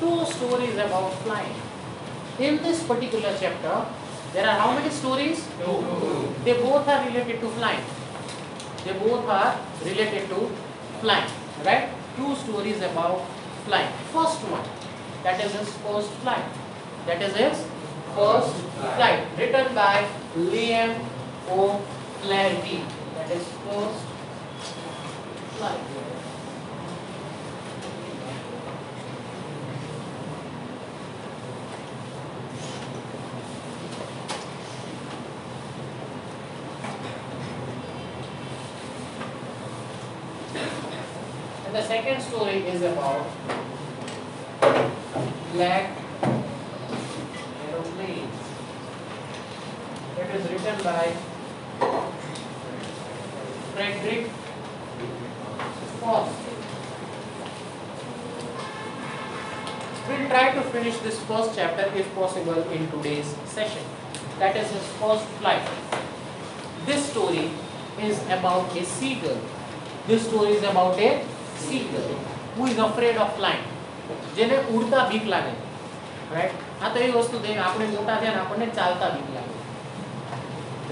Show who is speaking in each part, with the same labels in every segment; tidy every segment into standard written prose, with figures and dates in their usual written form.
Speaker 1: two stories about flying. In this particular chapter, there are how many stories? Two. They both are related to flying. They both are related to flying. Right? Two stories about flying. First one, that is his first flight. That is his first flight, written by Liam O'Flaherty. That is first flight. And the second story is about black aeroplane. It is written by Frederick Foss. We'll try to finish this first chapter if possible in today's session. That is his first flight. This story is about a seagull. This story is about a seagull who is afraid of flying. જેને ઉડતા બીક લાગે, right? આ તો એ વસ્તુ છે આપણે મોટા થયા ને આપણને ચાલતા બીક લાગે,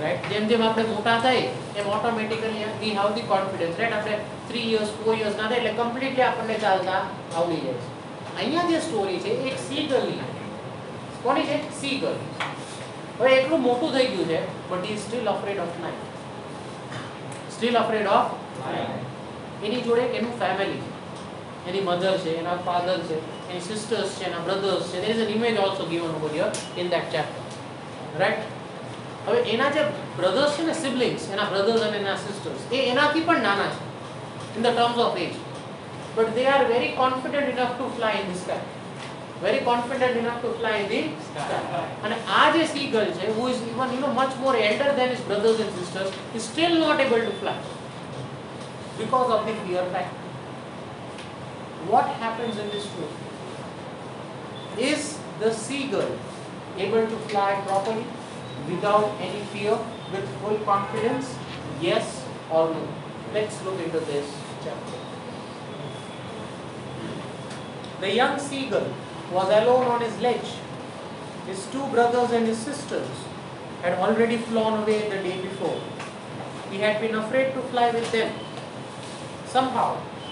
Speaker 1: રાઈટ? જેમ જેમ આપણે મોટા થાય એમ automatically we have the confidence, right? આપણે 3 years 4 years ના થાય એટલે કમ્પ્લીટલી આપણને ચાલતા આવડી જાય છે. અહીંયા જે સ્ટોરી છે એક સીગલની, કોની છે? સીગલ. હવે એટલું મોટું થઈ ગયું છે but he is still afraid of flying. Still afraid of flying. એની જોડે એનું ફેમિલી છે, એની મધર છે, એના ફાધર છે, એની સિસ્ટર્સ છે, એના બ્રધર્સ છે. There is an image also given over here in that chapter, right? હવે એના જે બ્રધર્સ છે ને, સિબ્લિંગ્સ, એના બ્રધર્સ અને એના સિસ્ટર્સ, એ એનાથી પણ નાના છે in the terms of age, but they are very confident enough to fly in the sky, very confident enough to fly in the sky. અને આ જે seagull છે, who is even much more elder than his brothers and sisters, is still not able to fly because of the fear factor. What happens in this story? Is the seagull able to fly properly without any fear, with full confidence? Yes or no? Let's look into this chapter. The young seagull was alone on his ledge. His two brothers and his sisters had already flown away the day before. He had been afraid to fly with them. Somehow,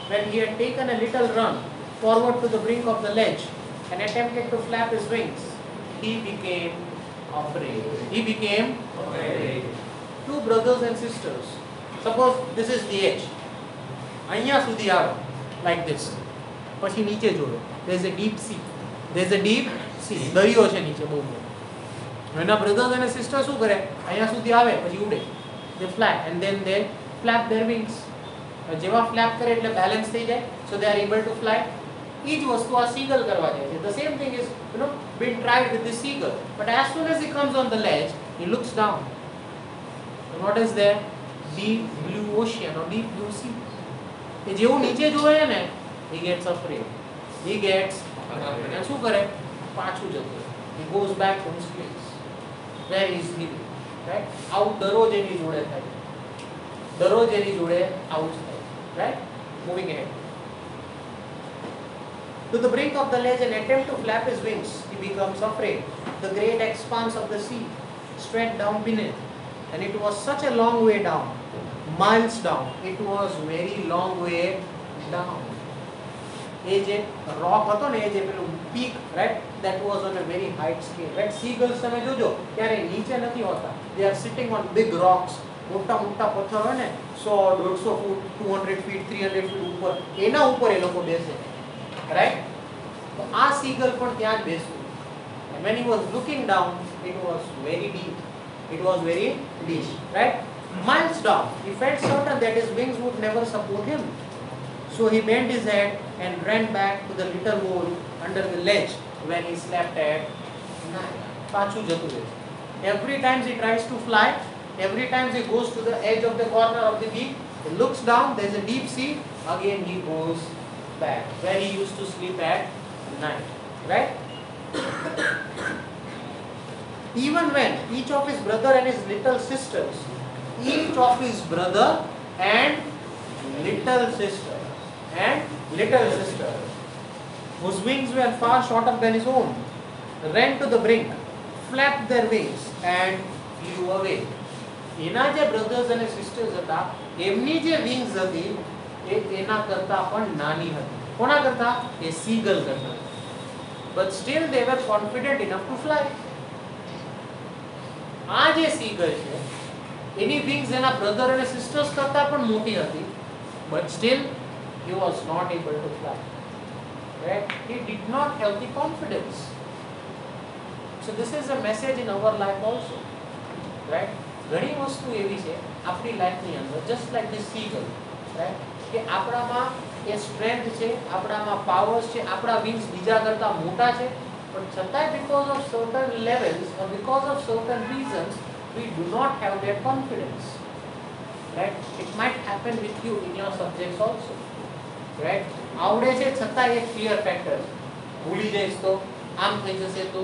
Speaker 1: when he had taken a little run forward to the brink of the ledge and attempted to flap his wings, he became afraid. He became afraid. Two brothers and sisters. Suppose this is the edge. અહીંયા સુધી આવો, like this. પછી નીચે જોડો. There is a deep sea. There is a deep sea. દરિયો છે નીચે બહુ મોટો. એના brothers and sisters શું કરે? અહીંયા સુધી આવે પછી ઉડે. They fly and then they flap their wings. જેવા ફ્લેપ કરે એટલે બેલેન્સ થઈ જાય, so they are able to fly. એ જ વસ્તુ આ seagull કરવા જાય છે. The same thing is been tried with the seagull, but as soon as he comes on the ledge, he looks down. And what is there? Deep blue ocean or deep blue sea. એ જેવું નીચે જોવે ને, he gets afraid. He gets afraid. And શું કરે? પાછું જતું. He goes back to his place where he is living. Right? આવું દરરોજ એની જોડે થાય. દરરોજ એની જોડે આવું જ થાય. Right? Moving ahead. To the brink of the ledge and attempt to flap his wings, he becomes afraid. The great expanse of the sea stretched down beneath, and it was such a long way down, miles down. It was very long way down. એ જે rock હતો ને, એ જે પેલું peak, right? That was on a very high scale. Right? Seagulls તમે જોજો ત્યારે નીચે નથી હોતા. They are sitting on big rocks. મોટા મોટા પથ્થર હોય ને 100-150 ફૂટ 200 ફીટ 300 ફીટ ઉપર, એના ઉપર એ લોકો બેસે, રાઈટ? તો આ seagull પણ ત્યાં જ બેસતું. And when he was looking down, it was very deep. It was very deep, right? Miles down, he felt certain that his wings would never support him. So he bent his head and ran back to the little hole under the ledge when he slept at night. પાછું જતું રહે. Every time he tries to fly, every time he goes to the edge of the corner of the beak, he looks down, there is a deep sea, again he goes back where he used to sleep at night, right? Even when each of his brother and his little sisters, each of his brother and little sister whose wings were far shorter than his own, ran to the brink, flapped their wings and flew away. એના જે brothers અને sisters હતા એમની જે wings હતી એ એના કરતા પણ નાની હતી. કોના કરતા? એ સીગલ કરતા. But still they were confident enough to fly. આ જે સીગલ છે એની વિંગ્સ એના બ્રધર અને સિસ્ટર્સ કરતા પણ મોટી હતી. But still he was not able to fly. Right? He did not have the confidence. So this is a message in our life also. Right? ઘણી વસ્તુ એવી છે આપણી લાઈફની અંદર, જસ્ટ લાઈક ધીસ સીગલ, રાઈટ, કે આપણામાં એ સ્ટ્રેન્થ છે, આપણામાં પાવર્સ છે, આપણા વિંગ્સ બીજા કરતા મોટા છે, પણ છતાંય because of certain levels or because of certain reasons we do not have that confidence. Right, it might happen with you in your subjects also. Right, આવડે છે છતાં એક ફિયર ફેક્ટર, ભૂલી જઈશ તો, આમ થઈ જશે તો,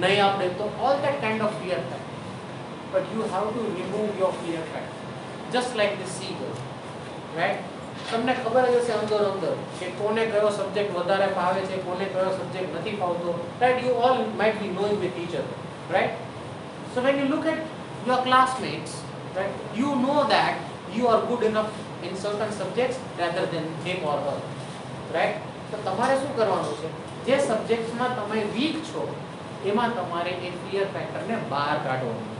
Speaker 1: નહીં આવડે તો, all that kind of fear factor. But you have to remove your fear factor, just like the seagull, right? તમને ખબર જ હશે અંદર અંદર કે કોને કયો સબ્જેક્ટ વધારે ફાવે છે, કોને કયો સબ્જેક્ટ નથી ફાવતો, right? You all might be knowing with each other, right? So when you look at your classmates, right, you know that you are good enough in certain subjects rather than him or her, right? તો તમારે શું કરવાનું છે? જે સબ્જેક્ટ્સમાં તમે week છો એમાં તમારે એ ફિયર ફેક્ટરને બહાર કાઢવાનું.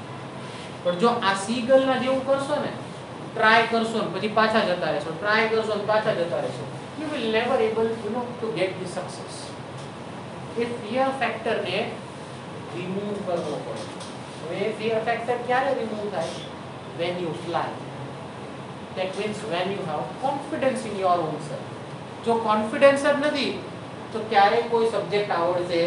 Speaker 1: પણ જો આ સીગલના જેવું કરશો ને, ટ્રાય કરશો ને પછી પાછા જતા રહેશો, ટ્રાય કરશો ને પાછા જતા રહેશો, you will never able to get the success. A fear ફેક્ટરને રિમૂવ કરવો પડે. હવે એ ફિયર ફેક્ટર ક્યારે રિમૂવ થાય? when you fly. That means when you have confidence in your own self. જો કોન્ફિડન્સ જ નથી તો ક્યારે કોઈ સબ્જેક્ટ આવડશે?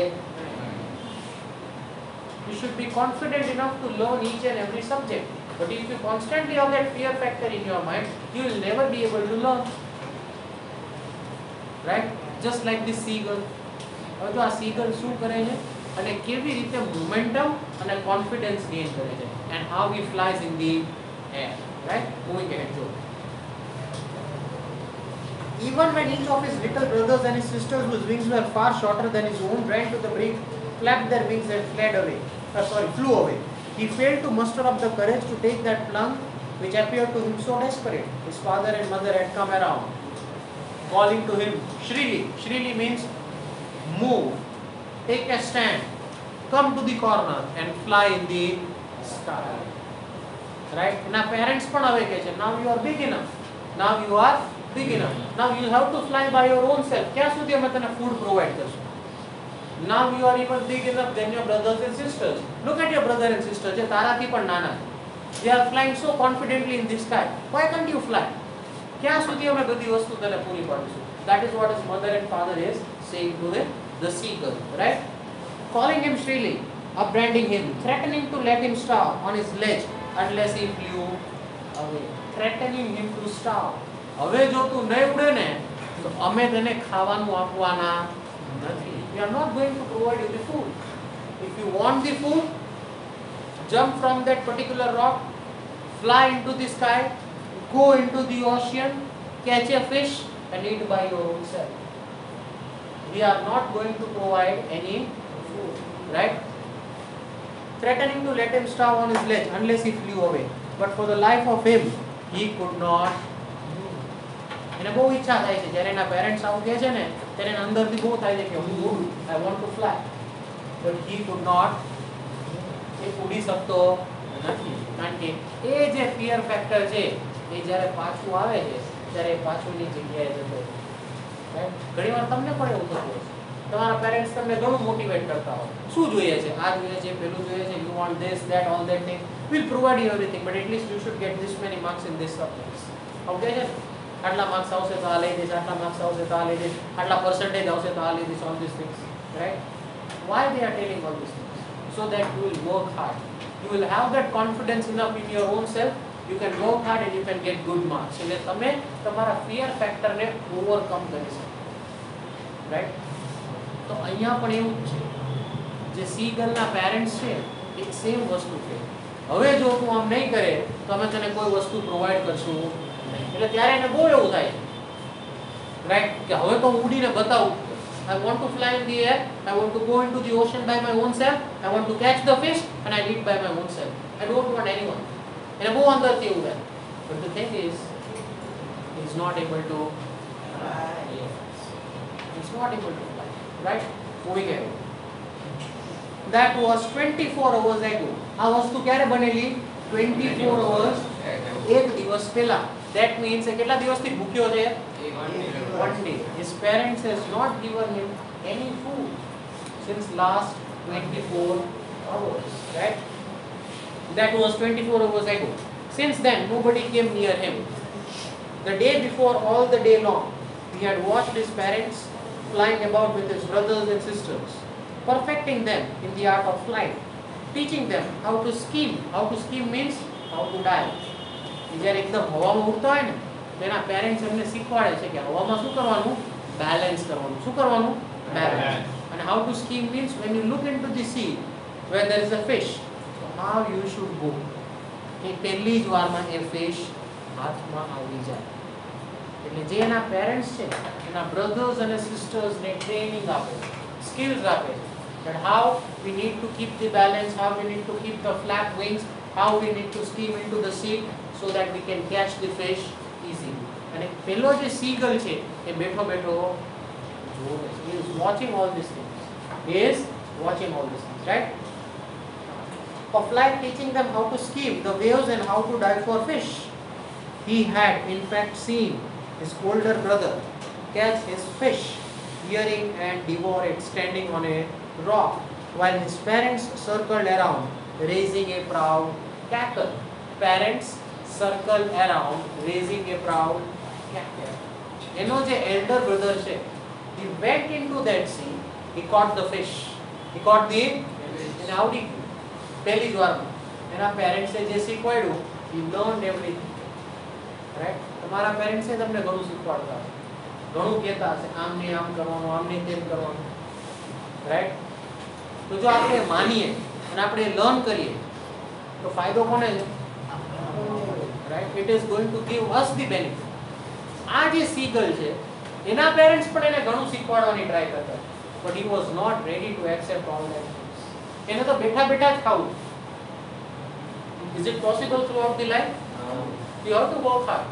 Speaker 1: You should be confident enough to learn each and every subject. But if you constantly have that fear factor in your mind, you will never be able to learn. Right? Just like this seagull. હવે જો આ seagull શું કરે છે અને કેવી રીતે momentum અને કોન્ફિડન્સ ગેઇન કરે છે, and how he flies in the air. Right? Moving ahead, Joe. Even when each of his little brothers and his sisters, whose wings were far shorter than his own, ran to the brink, flapped their wings and flew away. He failed to muster up the courage to take that plunge which appeared to him so desperate. His father and mother had come around, calling to him shrilly. Shrilly means move, take a stand, come to the corner and fly in the sky. Right? Now parents પણ હવે કહે છે, now you are big enough. Now you are big enough. Now you have to fly by your own self. ક્યાં સુધી અમે તને food provide કરશું? Now you are even big enough than your brothers and sisters. Look at your brother and sister, જે તારાથી પણ નાના. They are flying so confidently in the sky. Why can't you fly? ક્યાં સુધી અમે બધી વસ્તુ તને પૂરી પાડીશું? That is what his mother and father is saying to the seagull, right? Calling him shrilly, upbraiding him, threatening to let him starve on his ledge unless he flew away. Threatening him to starve. હવે જો તું નહીં ઉડે ને તો અમે તને ખાવાનું આપવાના નથી. We are not going to provide you the food. If you want the food, jump from that particular rock, fly into the sky, go into the ocean, catch a fish and eat by your own self. We are not going to provide any food, right? Threatening to let him starve on his ledge unless he flew away. But for the life of him, he could not. એને બહુ ઈચ્છા થાય છે, જ્યારે એના parents આવું કહે છે ને ત્યારે એના અંદરથી બહુ થાય છે કે હું ઉડું, I want to fly. But he could not. એ ઉડી શકતો નથી, કારણ કે એ જે ફિયર ફેક્ટર છે એ જ્યારે પાછું આવે છે ત્યારે પાછુંની જગ્યાએ જતો. ઘણી વાર તમને પણ એવું થતું હશે, તમારા પેરેન્ટ્સ તમને ઘણું મોટિવેટ કરતા હોય, શું જોઈએ છે, આ જોઈએ છે, પેલું જોઈએ છે, you want this, that, all that thing, we'll provide you everything, but at least you should get this many marks in this subjects. Okay છે? આટલા માર્ક્સ આવશે તો આ લઈ દઈશ, આટલા માર્ક્સ આવશે તો આ લઈ દઈશ, આટલા પર્સન્ટેજ આવશે તો આ લઈ દઈશ, all these things, right? Why they are telling all these things? So that you will work hard. You will have that confidence enough in your own self. You can work hard and you can get good marks. એટલે તમે તમારા fear factor ને overcome કરી શકો, right? તો અહીંયા પણ એવું જ છે, જે seagull ના પેરેન્ટ્સ છે એ સેમ વસ્તુ છે. હવે જો તું આમ નહીં કરે તો અમે તને કોઈ વસ્તુ પ્રોવાઈડ કરશું નહીં. એટલે ત્યારે એને બહુ એવું થાય, રાઈટ, કે હવે તો ઉડીને બતાવું, I want to fly in the air, I want to go into the ocean by my own self, I want to catch the fish and I eat by my own self. I don't want anyone. And वो अंदर से हुआ है. But the thing is, he's not able to fly. He's not able to fly. Right? Moving ahead. That was 24 hours ago. આ વસ્તુ ક્યારે બનેલી? 24 hours એક દિવસ પહેલા. That means કેટલા દિવસથી ભૂખ્યો છે? One day. His parents has not given him any food since last 24 hours. Right? That was 24 hours ago. Since then, nobody came near him. The day before, all the day long, he had watched his parents flying about with his brothers and sisters, perfecting them in the art of flight, teaching them how to scheme. How to scheme means how to dive. જ્યારે એકદમ હવામાં ઉડતા હોય ને તેના parents એમને શીખવાડે છે કે હવામાં શું કરવાનું? બેલેન્સ કરવાનું. શું કરવાનું? Balance. And how to scheme means when you look into the sea where there is a fish, so how you should go. કે પહેલી જ વારમાં એ ફિશ હાથમાં આવી જાય. એટલે જે એના પેરેન્ટ્સ છે એના બ્રધર્સ અને સિસ્ટર્સને ટ્રેનિંગ આપે છે, સ્કિલ્સ આપે છે. That how we need to keep the balance, how we need to keep the flap wings, how we need to steam into the sea so that we can catch the fish easily. And પેલો જે seagull છે એ બેઠો બેઠો જોવે છે. He is watching all these things. He is watching all these things, right? Of flight, teaching them how to scheme the waves and how to dive for fish. He had in fact seen his older brother catch his fish, hearing and devour it standing on a rock, while his parents circled around, raising a proud cackle. Parents circled around, raising a proud cackle. એનો જે elder brother છે, he went into that sea, he caught the fish, he caught the and how did પહેલી જ વારમાં એના પેરેન્ટ્સે જે શીખવાડ્યું, he learned everything. Right? તમારા પેરેન્ટ્સે તમને ઘણું શીખવાડતા હશે, ઘણું કહેતા હશે, આમ નહીં આમ કરવાનું, આમ નહીં તેમ કરવાનું. રાઈટ? તો જો આપણે માનીએ અને આપણે લર્ન કરીએ તો ફાયદો કોને છે? Right? It is going to give us the benefit. આ જે સીગલ છે એના પેરેન્ટ્સ પણ એને ઘણું શીખવાડવાની ટ્રાય કરતા, but he was not ready to accept all that. એને તો બેઠા બેઠા જ ખાવું. Is it possible throughout the life? You have to work hard.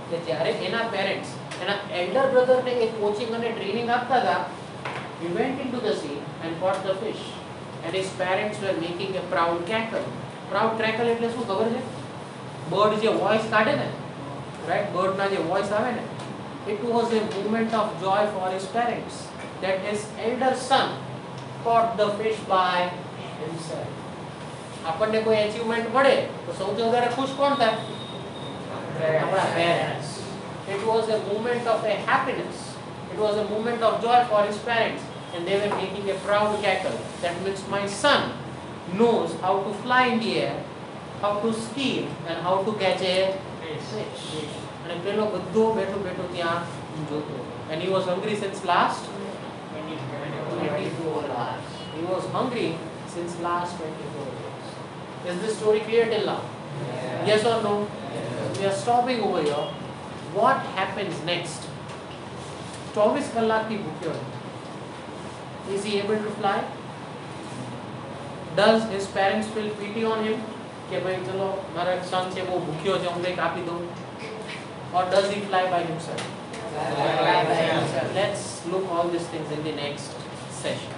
Speaker 1: કે જ્યારે એના પેરેન્ટ્સ એના એલ્ડર બ્રધરને એક કોચિંગ અને ટ્રેનિંગ આપતા હતા, he went into the sea and caught the fish and his parents were making a proud cackle. Proud cackle એટલે શું ખબર છે? બર્ડ જે વોઇસ કાઢે ને, રાઈટ? બર્ડના જે વોઇસ આવે ને, it was a moment of joy for his parents that his elder son caught the fish by himself. આપણને કોઈ અચીવમેન્ટ મળે તો સૌથી વધારે ખુશ કોણ થાય? આપણા parents. It was a moment of a happiness. It was a moment of joy for his parents, and they were making a proud cackle. That means my son knows how to fly in the air, how to scheme, and how to catch a fish. અને પેલો બધો બેઠો બેઠો ત્યાં જોતો. And he was hungry since last 24 hours. He was hungry since last 24 hours. Is this story clear till now? Yes or no? We are stopping over here. What happens next? 24 કલાકથી ભૂખ્યો છે. Is he able to fly? Does his parents feel pity on him? કે ભાઈ ચલો મારા son છે બહુ ભૂખ્યો છે, હું કંઈક આપી દઉં? Or does he fly by himself? Let's look all these things in the next session.